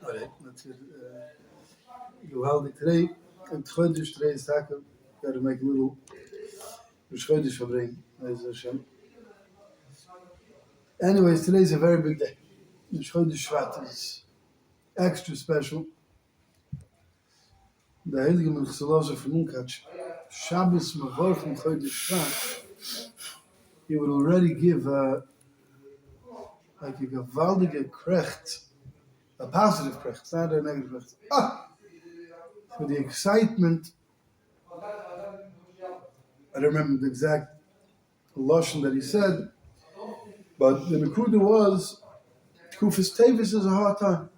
All right, that's it. You held it today, and Chodesh today is Taka. Got to make a little Chodesh for bring. Anyways, today is a very big day. Chodesh Shevat is extra special. The Heilige Melchizedek from Unkach, Shabbos Mavorchim Chodesh Shevat. He would already give like a gewaldige krecht, a positive krecht, not a negative krecht. For the excitement, I don't remember the exact lashon that he said, but the Nekuda was, Kufis Tevis is a hard time.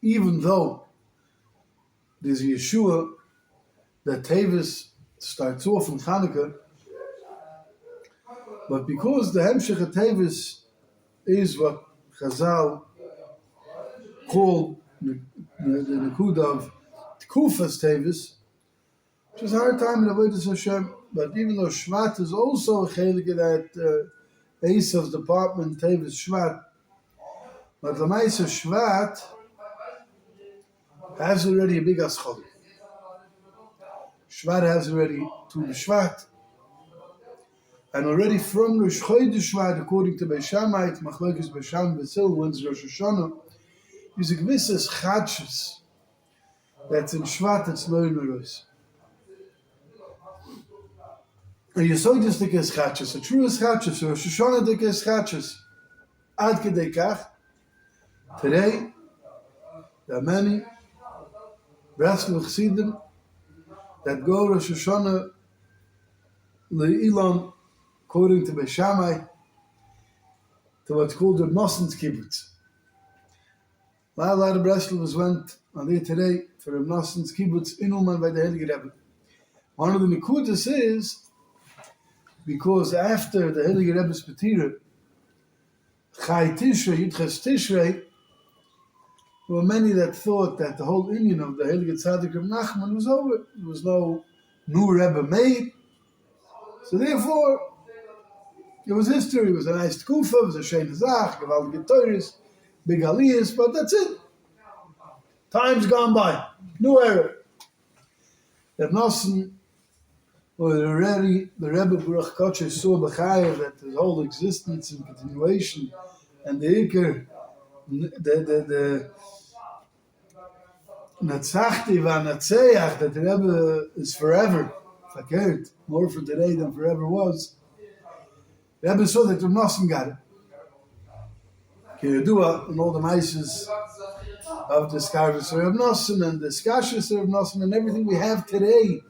Even though there's a Yeshua that Tevis starts off in Chanukah, but because the Hemshech of Tevis is what Chazal called the Nekuda of Kufas Tevis, which is a hard time in the Avodas Hashem. But even though Shvat is also a chelik in that Esav's department, Tevis Shvat, but Lamaisa Shvat has already a big aschol. Shvat has already to the Shvat. And already from Rosh Chodesh Shvat, according to Beis Shammai, Machlokes Beis Shammai Basil, when's Rosh Hashanah, is a gewisses chadshus that's in Shvat, that's lo in Rosh. And you saw just the chadshus, a true chadshus, Rosh Hashanah the chadshus. Ad kedei kach, today, there are many Breslov Chassidim that go Rosh Hashanah le'ilam, according to Beis Shammai, to what's called the Nossen's Kibbutz. A lot of Breslovers went on there today for the Nossen's Kibbutz in Uman by the Heilige Rebbe. One of the Nekudas is because after the Heilige Rebbe's Petira, Chai Tishrei, Yudches Tishrei, there were many that thought that the whole union of the Heilige Tzaddik Reb Nachman was over. There was no new Rebbe made. So therefore, it was history. It was a nice tkufa, it was a shein zach, gewaltige teures, big aliyahs, but that's it. Time's gone by. New era. That Nossen, already the Rebbe Baruch Kodesh saw B'chayev that his whole existence and continuation and the Iker, the Natzachti v'Natzeach, that the Rebbe is forever, verkehrt, more for today than forever was. The Rebbe saw that the Nossen got it. Kiyadua, and all the mices of the Skarvus of Nossen and the Skashus of Nossen and everything we have today,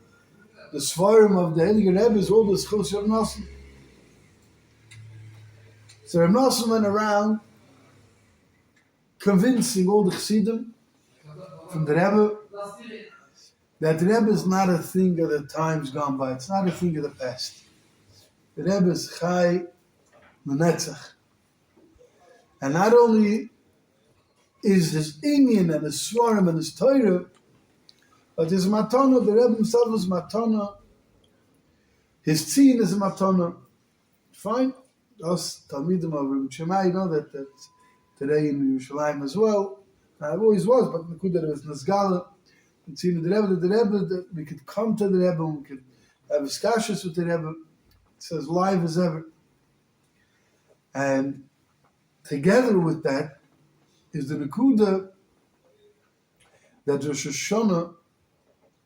the Svarim of the Heilige Rebbe is all the Schus of Nossen. So Reb Nossen went around convincing all the Chassidim from the Rebbe that the Rebbe is not a thing of the times gone by. It's not a thing of the past. The Rebbe is Chai L'Netzach. And not only is his Inyan and his Svarim and his Torah, but his Matana, the Rebbe himself is Matana. His Tzin is a Matana. Fine. Us Talmidim of Rebbe Shemai know that today in Yerushalayim as well. It always was, but we could have it was Nazgala. And see the Rebbe, that we could come to the Rebbe, and we could have a skashus with the Rebbe. It's as live as ever. And together with that is the Nekuda that Rosh Hashanah,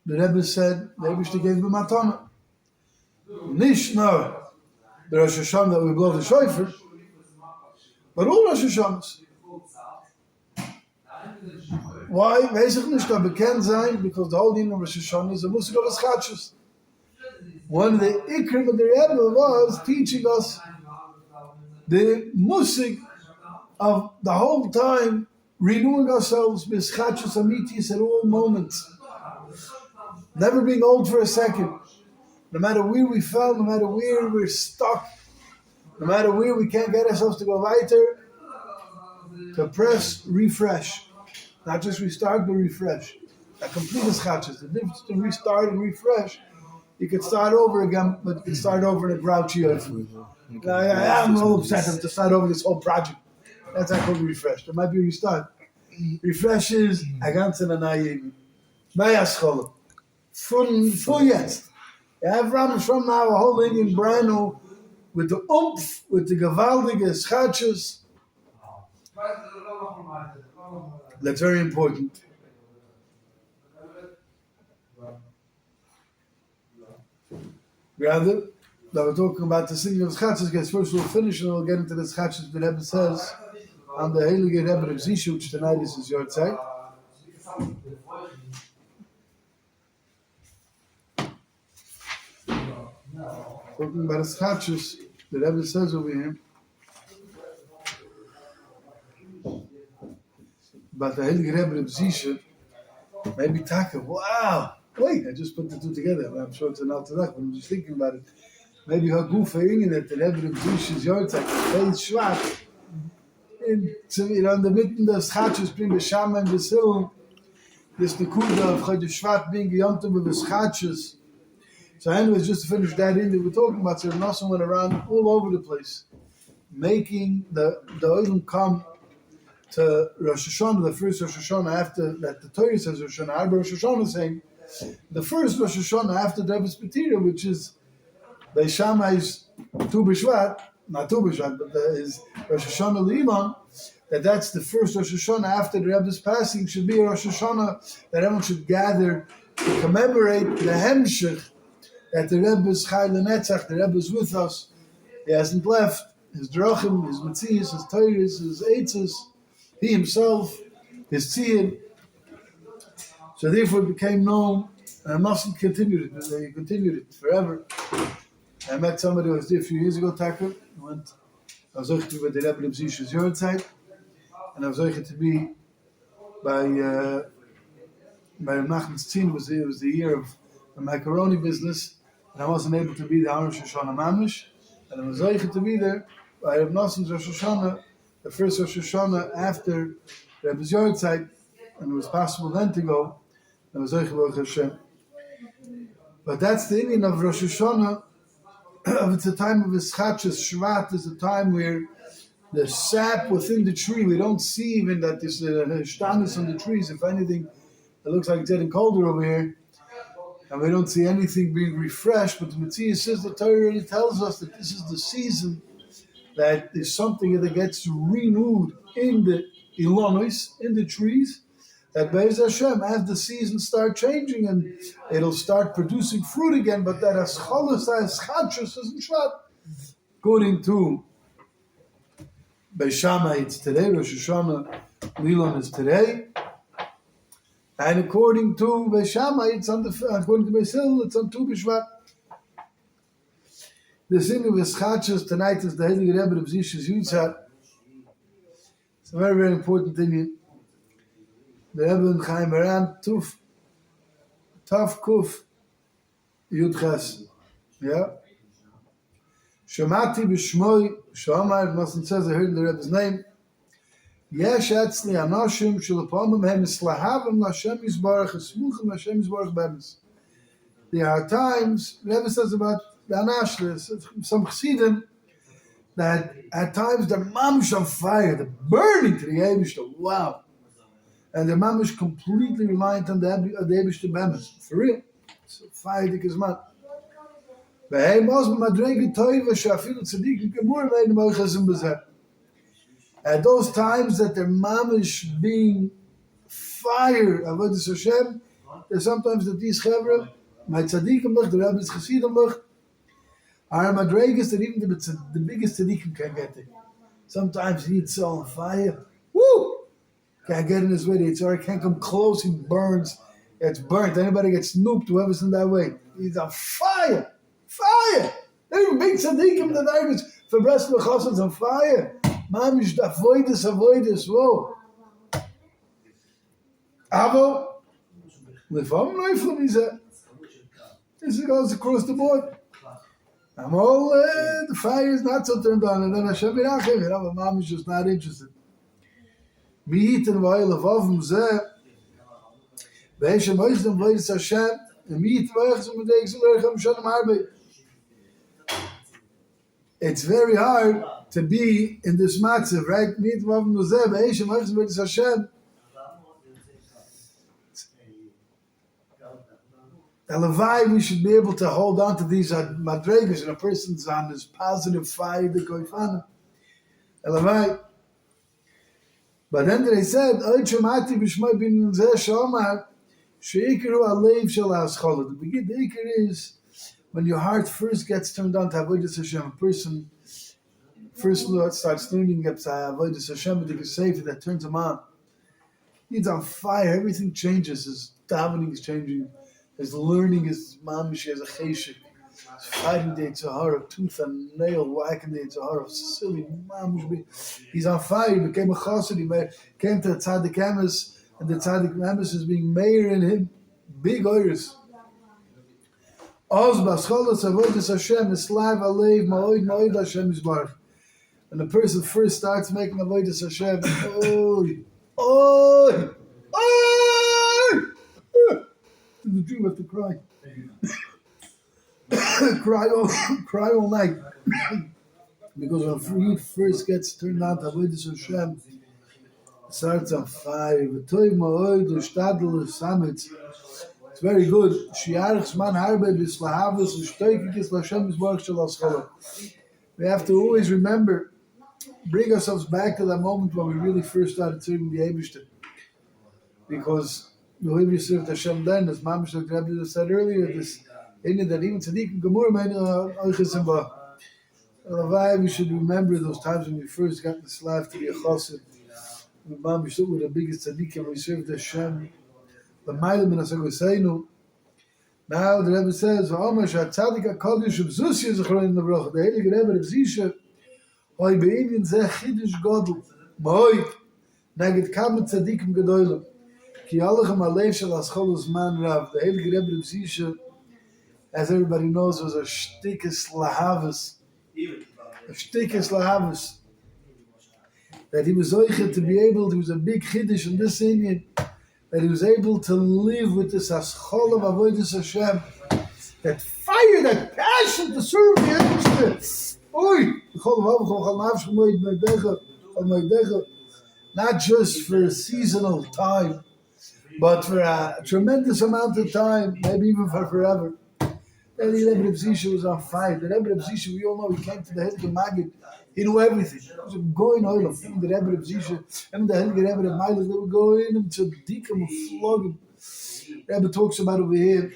the Rebbe said, the Rebbe gave him matana. Nicht nur the Rosh Hashanah that we blow the shofar, but all Rosh Hashanahs. Why? Weiß ich nicht, aber bekannt sein, because the whole thing of Rosh Hashanah is a musik of Eschatschus. One of the ikrim of the Rebbe was teaching us the musik of the whole time, renewing ourselves with Eschatschus amitis at all moments. Never being old for a second. No matter where we fell, no matter where we're stuck, no matter where we can't get ourselves to go weiter, to press refresh. Not just restart, but refresh. A complete Eschatschus. The difference between restart and refresh, you could start over again, but you could start over in a grouchy way. I'm all upset to start over this whole project. That's not called refresh. There might be a restart. refreshes, a ganze neue neue Schule. Von jetzt. You have from now a whole Indian brand new with the oomph, with the gewaltige schatjes. That's very important. Rather, that we're talking about the singing of schatjes, gets first we'll finish and we'll get into the schatjes the Rebbe says on the Heilige Rebbe of Zisha, which tonight is Yurtzeit. Talking about the schatjes, the Rebbe says over here about the Heilige Rebbe of Zisha, maybe Taka, wow, wait, I just put the two together. I'm sure it's an alternate, but I'm just thinking about it. Maybe her goof in it, the Rebbe of Zisha's Yurtzeit, face Shevat, in the mitten of schatjes, bring the Shama and the Sil, this the Kuda of Chodesh Shevat being Yom with the schatjes. So anyways, just to finish that in, we're talking about Sir Nosson went around all over the place, making the Olim come to Rosh Hashanah, the first Rosh Hashanah after that the Torah says Rosh Hashanah, Rosh Hashanah saying the first Rosh Hashanah after the Rebbe's Petira, which is by Shammai's Tu B'Shvat, not Tu B'Shvat, but is Rosh Hashanah L'Iman, that's the first Rosh Hashanah after the Rebbe's passing, should be a Rosh Hashanah that everyone should gather to commemorate the Hemshech, that the Rebbe is Chai L'Netzach, the Rebbe is with us, he hasn't left, his Drachim, his Metzias, his Torahs, his Eitzes, he himself, his Tziyim. So therefore it became known, and I mustn't continue it, they continued it forever. I met somebody who was there a few years ago, Taka, I was going to be with the Rebbe of Zisha's Yurtzeit, and I was going to be by Nachman's Tzin, it was the year of the macaroni business, and I wasn't able to be the Rosh Hashanah Mamish, and I was going to be there by Reb Noson's Rosh Hashanah, the first Rosh Hashanah after Rebbe's Yurtzeit, and it was possible then to go, and I was Baruch Hashem. But that's the Indian of Rosh Hashanah. It's a time of Eschatches. Shevat is a time where the sap within the tree, we don't see even that there's a shtanis on the trees. If anything, it looks like it's getting colder over here. And we don't see anything being refreshed, but the Metziah says the Torah already tells us that this is the season that there's something that gets renewed in the ilonis, in the trees, that Be'ez Hashem, as the seasons start changing and it'll start producing fruit again, but that Ascholus, Aschatshus is in Shvat. According to Beis Shammai, it's today, Rosh Hashanah, Lilon is today. And according to Beis Shammai, according to Beis Hillel, it's on Tu B'Shvat. The thing of Eschatshus tonight is the Heilige Rebbe of Zisha's Yurtzeit. It's a very, very important thing. The Rebbe in Chaim Aran, Tuf Kuf Yud Ches. Yeah? Shemati b'shmoi, Shomar, Nosson says, I heard the Rebbe's name. Yesh etzli anoshim shelapomim hem islahavim l'Hashem yisbarach esmuchim l'Hashem yisbarach bemis. There are times, the Rebbe says about the Anashlis, some Chassidim, that at times they're mamish on fire, they're burning to the Eibishter. Wow. And the mamish completely reliant on the Eibishter bemis. For real. So fire dik is man. At those times that their mamish being fire, avodas Hashem, there's sometimes that these chevra, my tzadikim look, the rabbis chassidim look, are madregas that even the biggest tzadikim can get it. Sometimes he's so on fire, woo! Can't get in his way, it's already can't come close, he burns, it's burnt. Anybody gets snooped, whoever's in that way, he's on fire! Fire! Even big tzaddikim, the neighbors, for breast mechosans on fire. Mamish, avoidus, whoa. Avo, lifam noiflim, he said. This goes across the board. I'm all, the fire is not so turned on, and then Hashem Birachim, Mamish is not interested. Me eat and v'ayel of avim zeh, v'eshem oizem v'ayis Hashem, and me eat v'ayachzim v'deik z'lerchem shonim harbei. It's very hard to be in this matzav, right? Elavai, we should be able to hold on to these madregas, and a person's on his positive fire, the goifan. Elavai. But then they said, Oy Chamati B'Shmai bin Zeh Shomar, She'ikaru Alev Shel HaSchola. The Ikar is when your heart first gets turned on to Avodas Hashem. A person first starts learning Avodas Hashem, the Sefer that turns him on. He's on fire. Everything changes. His davening is changing. His learning is mamish. He has a cheshik. He's fighting the Yitzhahara, tooth and nail, whacking the Yitzhahara. Silly mamish. He's on fire. He became a chassid. He came to a tzaddik emes, and the tzaddik emes is being mayor in him. Big oirs. Oz bascholos avodas Hashem eslav alev ma'od ma'od Hashem yisbarach. When the person first starts making avodas Hashem, oh, the dream have to cry. cry all night. Because when Freed first gets turned on to Avodas Hashem, it starts on fire. It's very good. We have to always remember, bring ourselves back to that moment when we really first started serving the Eibishter. Because the way we served Hashem then, as Mamash Dr. Rebbe said earlier, this idea that even tzadikim gemur we should remember those times when we first got this life to be a chassid. With Mamash Dr. with the biggest tzadikim, we served Hashem. The Mailim in Asagoseinu. Now the Rebbe says, "Omash Tzadik HaKodesh of Zisha Zechron the Bracha." The Heilige Rebbe of Zisha, Oy Beinin Zeh Chidush Godel, Moy Nagid Kamet Tzadikim Gedolim. Ki Alachem Alev Shel HaScholos Man Rav. The Heilige Rebbe of Zisha, as everybody knows, was a shtikes lahavas. A shtikes lahavas. That he was oichet to be able, he was a big chiddush in this Indian, that he was able to live with this aschol of avodas Hashem, that fire, that passion to serve the Eibishter. Not just for a seasonal time, but for a tremendous amount of time, maybe even for forever. And the Rebbe of Zisha was on fire. The Rebbe of Zisha, we all know, he came to the Heilige Magid. He knew everything. He was a going oil. Even the Rebbe of Zisha, even the Heilige Rebbe of Mailich, they would go in and tzadikim and flog him. The Rebbe talks about over here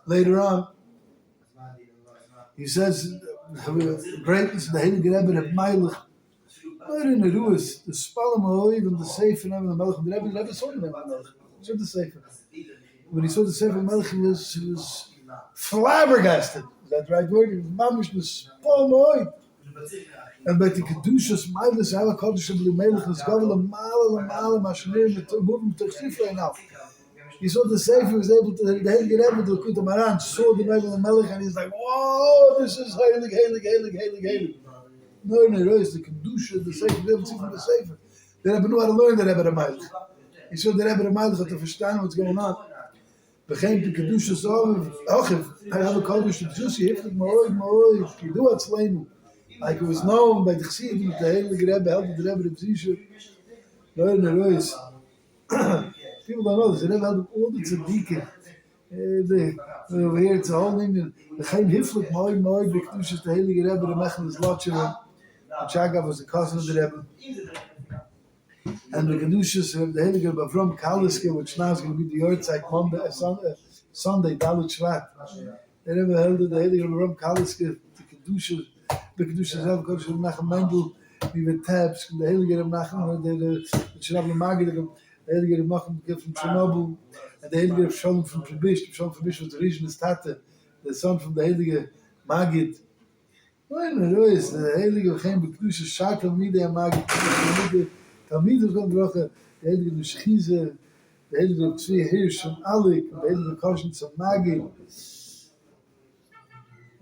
later on. He says, the greatness of the Heilige Rebbe of Mailich, not in the Ruas, the Spalam Ha'oid and the Sefer and the Melech. The Rebbe saw the Melech. He saw the Sefer. When he saw the Sefer Melech, he was flabbergasted. Is that the right word? He was mamish the Spalam Ha'oid. And by the Kedushas, Mailis, Hala Kodesh, and the Melech, is Gavel, and Mala, Mashanir, and the movement to Chifra now. He saw the Sefer, was able to, the Heilige Rebbe, the Kut Maran, saw the Melech and the Melech, and he's like, whoa, this is heilig. No, it's the Kedusha, the Sefer, the Rebbe from the Sefer. The Rebbe knew how to learn the Rebbe of Melech. He saw the Rebbe of Melech had to understand what's going on. Became the Kedusha, so, Achiv, I have a Kodesh, the Jussi, Hiflik, Ma'oi, Kidu Atzleinu. Like it was known by the Chassidim, the Heilige Rebbe helped the Rebbe of Zisha. People don't know this. The Rebbe helped all the tzadikim. Over here, it's a whole thing. The Chaim Hiflik, Ma'oi, B'Kedushas, the Heilige Rebbe, the Mechel Zlotcher, the Chagav was the cousin of the Rebbe. And the Kedushas, the Heilige Rebbe from Kaliske, which now is going to be the Yurtzeit Sunday, Dalit Shvat. The Rebbe held the Heilige Rebbe from Kaliske, the Kedushas. The Kedusha zelf, Kodesh Nachem Mendel, wie wir Tabs, the Heilige Rebbe Nachem, the Shalom Magid, the Heilige Rebbe Nachem from Chernobyl, and the Heilige Rebbe Shalom from Prebish. Shalom from Prebish was the region's Tate, the son from the Heilige Magid. Well, is the Heilige Rebbe came with Kedusha Shakel Midei Magid, the Talmid was going to brochen, the Heilige Rebbe Schize, the Heilige Rebbe Tzvi Hirsch and Alik, the Heilige Rebbe Koshitz and Magid.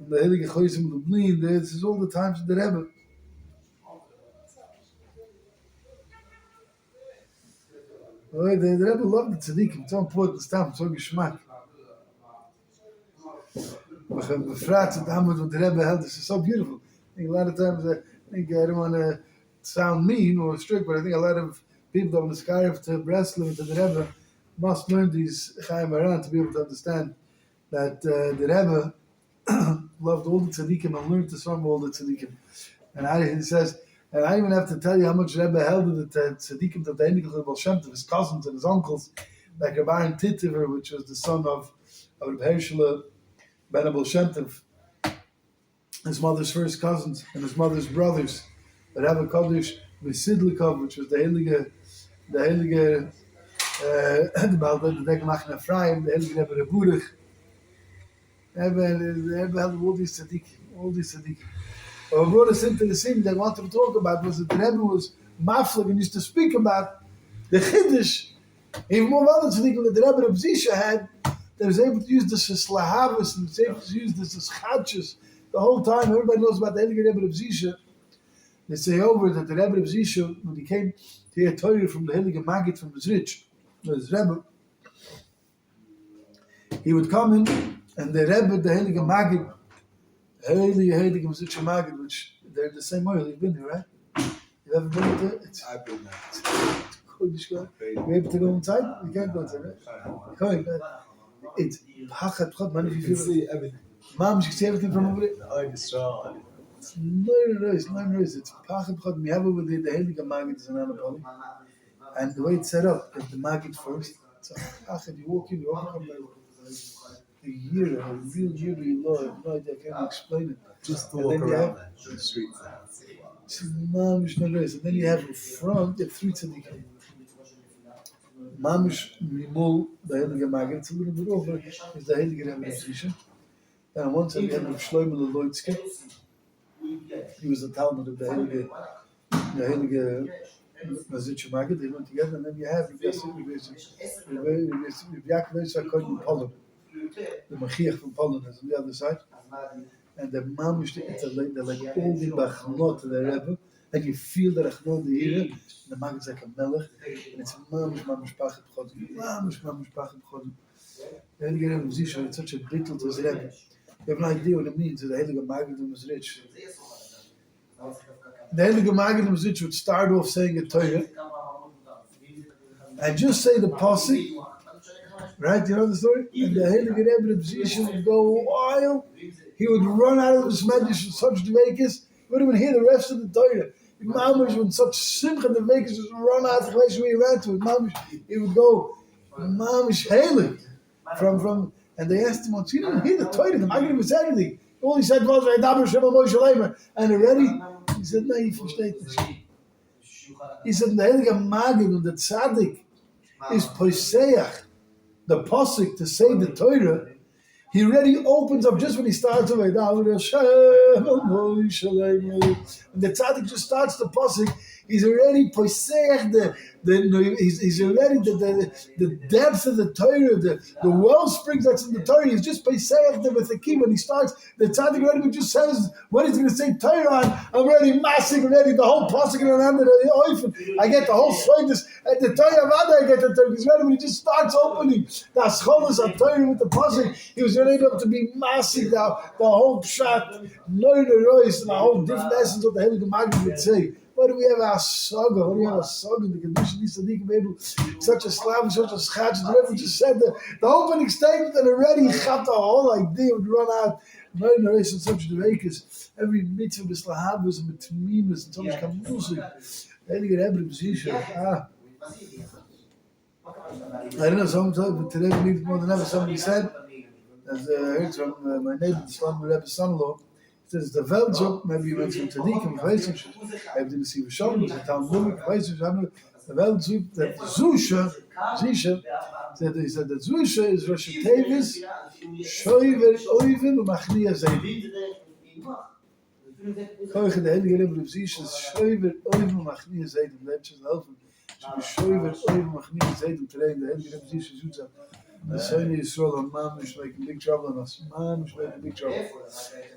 The Heilige Chosim Lublin, this is all the times of the Rebbe. The Rebbe loved the tzadikim. It's so important, it's so geschmack. The frats and Hamad with the Rebbe held, this is so beautiful. I think a lot of times, I don't want to sound mean or strict, but I think a lot of people that want to scarf to Breslov to the Rebbe must learn these Chaim Aran to be able to understand that the Rebbe loved all the tzadikim and learned to from all the tzadikim. And he says, and I don't even have to tell you how much Rebbe held of the tzadikim that the Enigel of Baal Shem Tov, his cousins and his uncles, like Rabbi Aaron Titiver, which was the son of Rabbi Hershela ben Baal Shem Tov, his mother's first cousins and his mother's brothers. The Rebbe Chodesh Mesidlikov, which was the Heilige the Dek Machne Ephraim, the Heilige Rebbe Reburich. Rebbe held all these tzadikim. But what brought us into the scene that I wanted to talk about was that the Rebbe was maflig and used to speak about the Chiddush. Even more other tzadikim that the Rebbe of Zisha had, that was able to use this as slahavas and was able to use this as chadshus the whole time. Everybody knows about the Heilige Rebbe of Zisha. They say over that the Rebbe of Zisha, when he came to hear Torah from the Heilige Maggid from Zrich, his Rebbe, he would come in and the Rebbe, the Heilige Maggid, Heilige Zrich Maggid, which they're the same oil. You've been here, right? You ever been to it? I've been there. You're able to go inside? You can't go inside, right? It's Hachat Chod, man, if you can see everything. Mom, you can see everything from over there? The eye is strong. It's nice. It's Pachat Chod. We have over there the Heilige Maggid is an Anapoli. And the way it's set up, is the Maggid first. So Pachat, you walk in, you overcome like a real year to your law. I have no idea, I can't explain it. Just to walk around there, the streets. It's mamish nice. And then you have in front, you have three tzadikim. Mamish Mimul, the Heilige Maggid. It's a little bit over, is the Heilige Rebbe of Zisha. And on one side, you have Shlomo Leloitske. He was a Talmud of the Heilige Zisha Maggid. They went together, and then you have Rabbi Yaakov Yitzchak Poland. The Machiach from Poland is on the other side. And the Mamish, they're like all the Bachnot of the Rebbe, and you feel the Rachnot here, and the Maggid is like a melech, and it's Mamish Pachat Chodim. Mamish Pachat Chodim. The Heilige Rebbe of Zisha, it's such a bittul to his Rebbe. You have no idea what it means, the Heilige Maggid was rich. The Heilige Maggid was rich would start off saying a Torah, and just say the Pasuk, right? You know the story? And the Heilige Rebbe of Zisha would go wild. He would run out of his medrash with such dvekas, he wouldn't even hear the rest of the Torah. Mamish with such simcha, the dvekas just run out the place where he ran to. Mamish, he would go, Mamish Heilig. From and they asked him, you didn't hear the Torah, the Maggid was everything. All he said was, and already, he said, no, you versteht this. He said, the Heilige Maggid and the tzaddik is poiseach, the pasuk to say the Torah. He already opens up just when he starts away. And the tzaddik just starts the pasuk. He's already poiseach he's already the depth of the Torah, the well springs that's in the Torah. He's just poiseach with the key when he starts. The tzaddik already just says what he's going to say Torah on. I'm already massing already the whole pasuk in the hand of the oifen. I get the whole shloimus and the Torah of Ada. I get the Torah. He's ready when he just starts opening the scholas of Torah with the pasuk. He was already able to be massing the whole pshat, no the rois, and the whole different essence of the Heilige Maggid would say. Why do we have a saga? Why do we have a saga? The condition these tzadikim able such a slav, such a schatch. The Rebbe just said the opening statement, and already he got the whole idea would run out. No race and such dvekas. Every mitzvah is lahavas and mitmimas and so much kamusik. Then you get every position. I don't know. Sometimes, but today we need more than ever. Somebody said, as I heard from my neighbor, the Slum Rebbe's son-in-law. Says the Weltzug, maybe you went from tzadikim, weiß ich, maybe you see Rosh, the Talmud, weiß ich, the Weltzug, that Zisha, he said that Zisha is Rosh Tevis, Shoiver, Oivim, and Machnia Zaydim. Koich in the Heilige Rebbe of Zisha is Shoiver, Oivim, and Machnia Zaydim. That's just helpful. Shoiver, Oivim, and Machnia Zaydim. Today in the Heilige Rebbe of Zisha Zutza. The Sunni Yisrael and Mamish making big trouble on us. Mamish making big trouble. I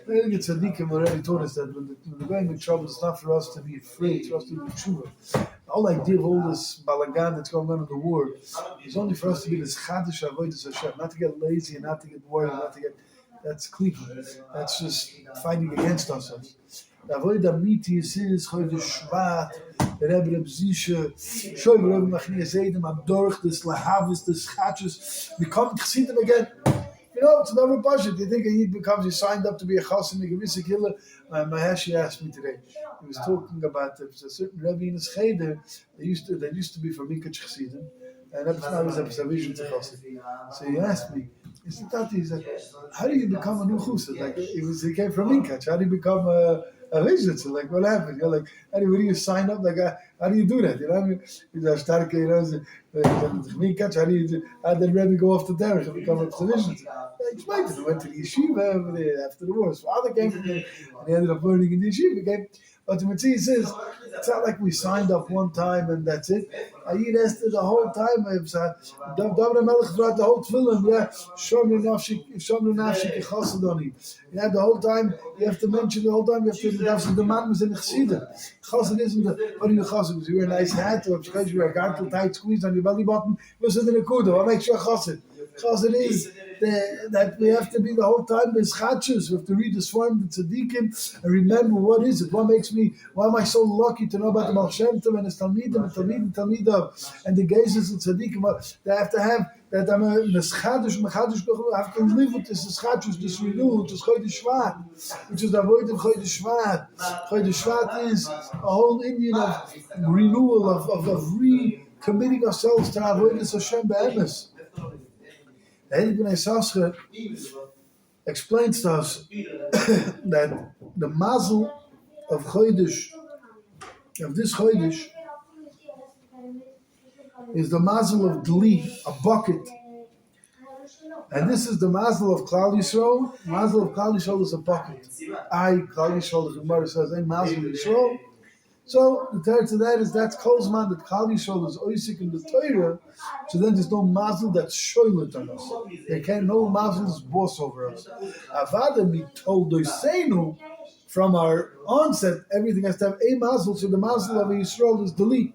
think it's tzadikim already told us that when they're going in trouble, it's not for us to be afraid, it's for us to be tshuva. The whole idea of all this balagan that's going on in the war is only for us to be this chadish avodas Hashem, not to get lazy and not to get worried, not to get. That's klipa. That's just fighting against ourselves. The avodah amiti is Chodesh Shevat. The Rebbe of Zisha, Shoy Rebbe Machnia Zaydim, Abdorch, the Slahavis, the Schatches, we come to see them again. it's never budget. You think he becomes, you signed up to be a chassid, a gewisse killer. My Hashi asked me today. He was talking about there's a certain Rebbe in his cheder. They used to be from Mikach Chassidim, and that was a vision to chassid. So he asked me. He said, how do you become a new chassid? Like he came from Mikach. How do you become a vision? So like, what happened? You're like, how do you sign up? Like, how do you do that? You know what I mean? He's a starke, how did Rebbe go off the derech and become a tzadikim? I explained it. He went to the yeshiva over there after the war. His father came from there, and he ended up learning in the yeshiva. But the Mitzvah says, it's not like we signed up one time and that's it. I rested the whole time. David Melech brought the whole tefillin. Yeah, Shomru Nafshi Chassidoni. Yeah, the whole time you have to mention the whole time you have to the man was in the Chassidin. Chassid isn't what are you Chassid? Because you wear a nice hat or because you wear a gartel tight squeeze on your belly button. Was it in a kuda? What makes you a Chassid? Chassid is that we have to be the whole time as chachos. We have to read the Swarm, the tzadikim, and remember what is it? Why am I so lucky to know about the Baal Shem Tov and his Talmidim and Talmidim and the Geizes and tzadikim? They have to have that I'm a Chodesh, I have to live with this Chodesh, this renewal, this Chodesh Shevat, which is the avoid of Chodesh Shevat. Chodesh Shevat is a whole Indian of renewal, of recommitting ourselves to avoid this Hashem Be'emes. The Heilige B'nai Sascha explains to us that the mazel of Chodesh, of this Chodesh, is the mazel of Dli, a bucket. And this is the mazel of Klal Yisrael. Mazel of Klal Yisrael is a bucket. Klal Yisrael, the Gemara says, mazel Yisrael. So the third to that is that's Kolzman that Klal Yisrael is oisik in the Torah. So then there's no mazel that's shoylet on us. There can no mazel is boss over us. Avada mi told Doisenu from our onset, everything has to have a mazel. So the mazel of Yisrael is delete.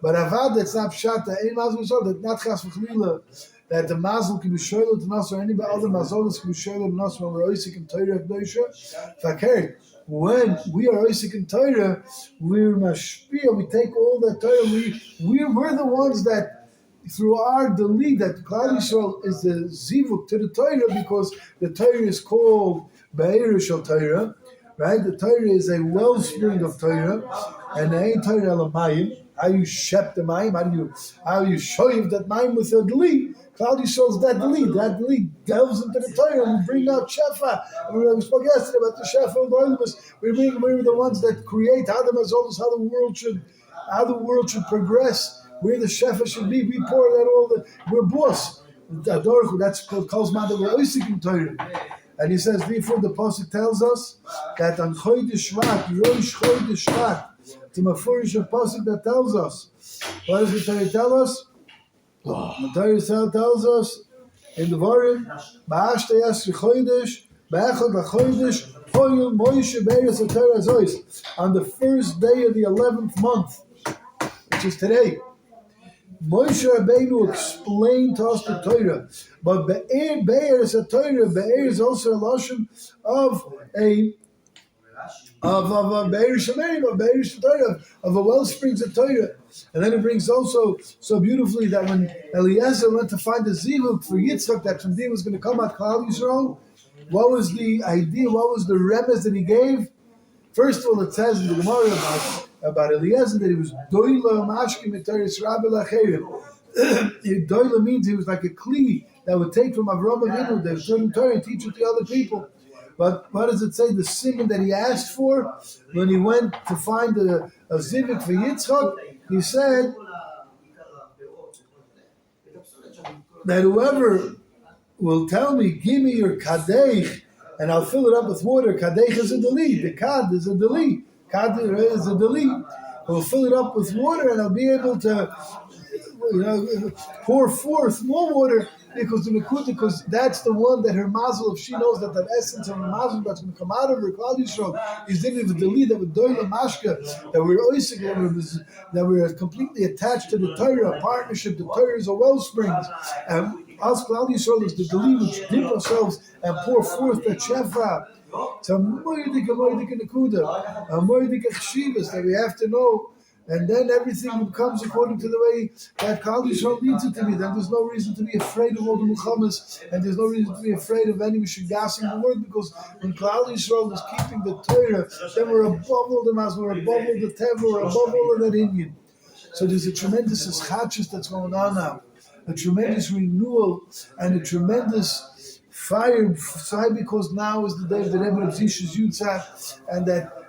But Avada it's not pshat that a mazel Yisrael that not chas v'chlila that the mazel can be shoylet on us or any other mazolas can be shoylet on us when we're oisik in Torah Kedosha. Fakir. When we are Isaac in Torah, we're mashpia. We take all that Torah. We're the ones that through our delete that Klal Yisrael is the zivuk to the Torah because the Torah is called Be'er Shel Torah, right? The Torah is a wellspring of Torah, and the ain't Torah Elamayim. How you shep the mayim? How you shoyiv that mayim with a delete? Klal Yisrael is that delete. That delete delves into the Torah and we bring out shefa. We spoke yesterday about the shefa of the Oilibus. We're the ones that create how the world should progress. Where the shefa should be. We pour that we're boss. That's called Kolzman that we're oisik in Torah. And he says, therefore the pasuk tells us that on Chodesh Shevat, Rosh Chodesh Shevat, it's a mafurish pasuk that tells us. What does the Torah tell us? The Torah tells us in the Varim, Ba'ashta Yasri Chodesh, Ba'echad LaChodesh, Hoyel Moshe Be'eretz HaTorah Zois. On the first day of the 11th month, which is today, Moshe Rabbeinu explained to us the Torah. But Be'eretz HaTorah, Be'er is also a lashon of a Be'er Shemerim, of Be'er Shetorah, of a wellsprings of Torah. And then it brings also so beautifully that when Eliezer went to find the zivuk for Yitzchak, that from there was going to come out Klal Yisrael, what was the idea, what was the remez that he gave? First of all, it says in the Gemara about Eliezer that he was doila mashkim etaris rabbi lacherim. Doila means he was like a kli that would take from Avraham Avinu, the certain Torah, and teach it to other people. But what does it say? The simon that he asked for when he went to find a zivuk for Yitzchak, he said that whoever will tell me, give me your kadech, and I'll fill it up with water. Kadech is a delete. The kad is a delete. Kad is a delete. I'll fill it up with water, and I'll be able to, pour forth more water because that's the one that her mazel, if she knows that essence of her mazel that's going to come out of her Klal Yisrael is in the delete that with doila mashka, that we're oisik, that we're completely attached to the Torah, a partnership. The Torah is a wellspring, and us Klal Yisrael is the delete which dip ourselves and pour forth that shefa. It's a moedik nekuda, a moedik chshivas that we have to know And then everything becomes according to the way that Klal Yisrael needs it to be. Then there's no reason to be afraid of all the Muhammads, and there's no reason to be afraid of any Mishigas in the world, because when Klal Yisrael is keeping the Torah, then we're above all the Mas, we're above all the Tev, we're above all of that Indian. So there's a tremendous eschatzus that's going on now, a tremendous renewal, and a tremendous fire, because now is the day of the Rebbe of Zisha's Yurtzeit,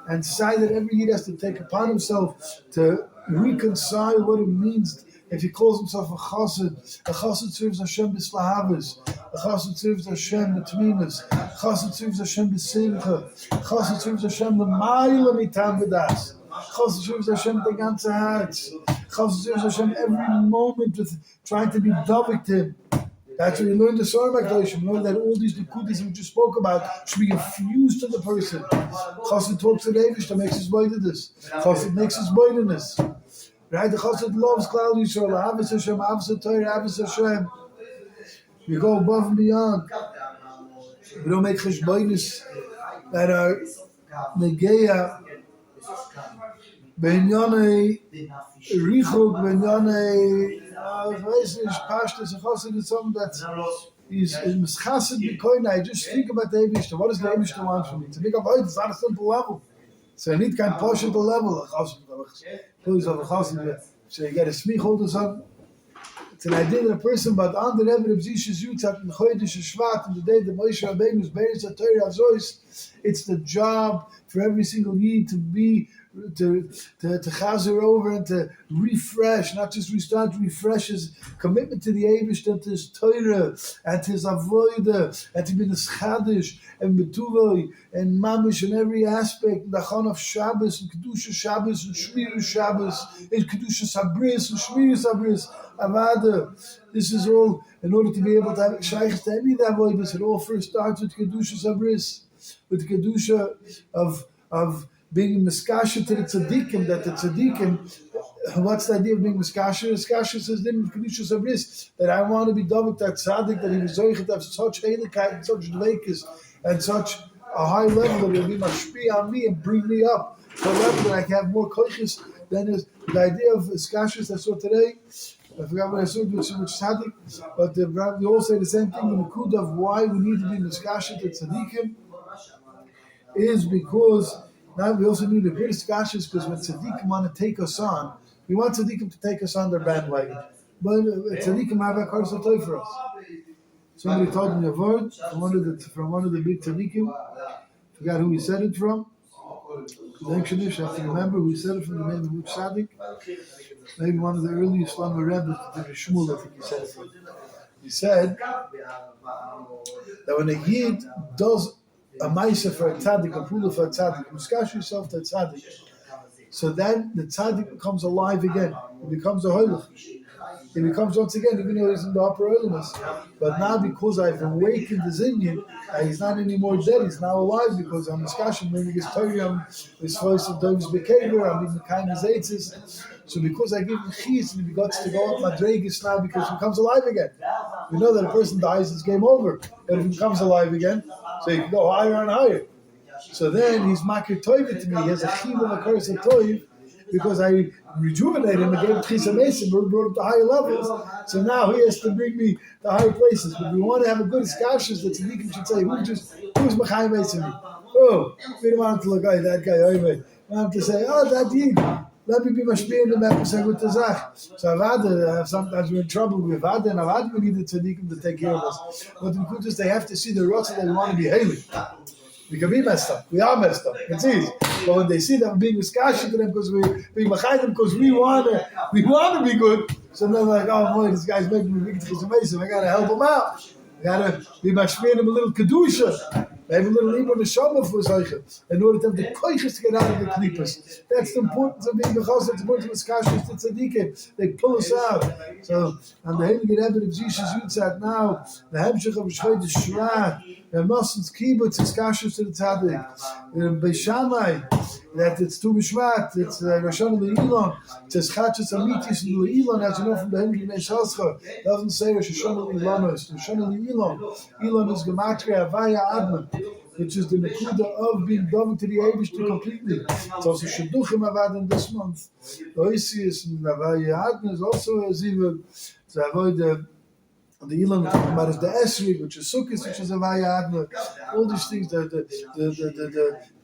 and decide that every year has to take upon himself to reconcile what it means. If he calls himself a chassid serves Hashem b'slahavas, a chassid serves Hashem b'tminas, a chassid serves Hashem b'simcha, a chassid serves Hashem b'mayla mitam v'das, a chassid serves Hashem the ganze Herz, a chassid serves Hashem every moment with trying to be davik to him. That's what you learn the Zohar Makdoshim. You know that all these nekudas we just spoke about should be infused to the person. Chassid talks to the Eivish that makes his boydedness. Chassid makes his boydedness. Right? The Chassid loves Klal Yisrael. Ahavas Hashem, Ahavas Torah, Ahavas Hashem. We go above and beyond. We don't make cheshbonis that are negeya b'inyanei richuk, b'inyanei Pashtas, a chassid is something that he's mischassid b'koina. I just think about the Eibishter. What does the Eibishter want from me? To make up height, it's not a simple level. So I need kind of push at the level. So you get a smich all the time. It's an idea that a person, but on the Rebbe of Zisha's Yurtzeit in Chodesh Shevat, in the day that Moshe Rabbeinu's Beretz HaTorah Azois, it's the job for every single year to be to chazer over and to refresh, not just restart, refresh his commitment to the Eivish, to his Torah, and to his Avodah, and to be the Chodesh, and Betuvoi, and Mamish, in every aspect, the Chon of Shabbos, and Kedusha Shabbos, and Shmir Shabbos, and Kedusha Sabris, and Shmir Sabris, Avada. This is all in order to be able to have Shaykh to any of the Avodas. It all first starts with Kedusha Sabris, with the Kedusha of being miskasher to the tzadikim, that the tzadikim, what's the idea of being miskasher? Miskasher says, then Kedusha Sabris, that I want to be double that tzadik, that he was zoichet to have such heiligkeit, and such dveikis, and such a high level that it will be mashpi on me and bring me up to a level that I can have more koiches than is the idea of miskasher I saw today. I forgot what I saw with so much tzaddik, but we all say the same thing in the kud of why we need to be miskasher to tzadikim is because now we also need a good discussions, because when tzaddikim want to take us on, we want tzaddikim to take us on their bandwagon. But tzaddikim have a course of toy for us. Somebody told me a word from one of the big tzaddikim. Forgot who he said it from. Actually, I have to remember who he said it from, the name of which tzaddik. Maybe one of the earliest Lama Rebbe, the Shmuel, I think he said it from. He said that when a yid does a maisa for a tzaddik, a pula for a tzaddik, you discuss yourself to a tzaddik, so then the tzaddik becomes alive again. He becomes a hoylach. He becomes once again, even though he's in the upper elements. But now because I've awakened his Indian, he's not anymore dead, he's now alive, because I'm discussing maybe his Torah, his voice of Dovis Bekever, I'm in the kind of Zaitzis. So because I give him chis and he got to go up Madregis now, because he becomes alive again. We know that a person dies, it's game over. But if he becomes alive again, so he can go higher and higher. So then he's makir toiv to me. He has a chim of a curse of toiv, because I rejuvenated him and gave him chisa mason, brought him to higher levels. So now he has to bring me to higher places. But we want to have a good discussion that tzaddikim should say, who's machai mason me? Oh, we don't want to look at that guy. We want to say, oh, that yid. Let me be mashpiyah in the map and say good tazach. So Avada, sometimes we're in trouble with Avada, and Avada we need the tzaddikim to take care of us. But the Kutas, they have to see the rotzah that we want to be hailing. We can be messed up. We are messed up. It's easy. But when they see that we're being miskashin to them because we're being machayim because we want to be good, so they're like, oh boy, this guy's making me big amazing. I got to help him out. I got to be mashpiyah him a little kedusha. Maybe a little libra neshama for Zisha, in order to have the koiches to get out of the klippers. That's the importance of being bechos. That's the importance of miskashos to tzadikim. They pull us out. So, on the Heilige Rebbe of Zisha's Yurtzeit now, the Hemshech of Shevat Shevat, the Noson's kibbutz is kashos to the tzadik. Beishamai, that it's Tu B'Shvat, it's Rosh Hashanah, it's Chachas Amitis and Le'ilon, as you know from the Heilige Neshascha. It doesn't say Rosh Hashanah Le'ilon, it's Rosh Hashanah Le'ilon. Elon is Gematria Avaya Adman. which is the Nekuda of being done to the Eibishter completely. It's also Shidduchim Avad in this month. Oisius and Navayadna is also a Ziva to avoid the Ilan we're talking about is the Esri, which is Sukkot, which is a Vayadna. All these things, the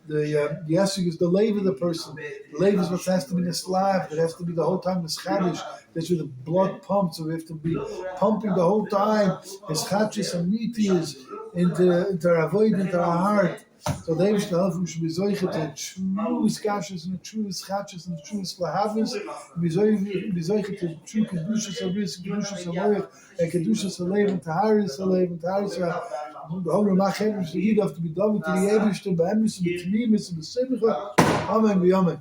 Esri is the lave of the person. The lave is what has to be the slab. It has to be the whole time the Chodesh. That's where the blood pumps. So we have to be pumping the whole time. His Chachis and Mitias into our void, into our heart. So the Eivish Helfim should be zoichet to true skashas and true chachas and true slahavas. Be zoichet to true kedushas abris, kedushas aloich, and kedushas alev and taharis. The whole Ramachem should have to be done to the Eivish to be'emis and b'tmimis and b'simcha. Amen, b'yamen.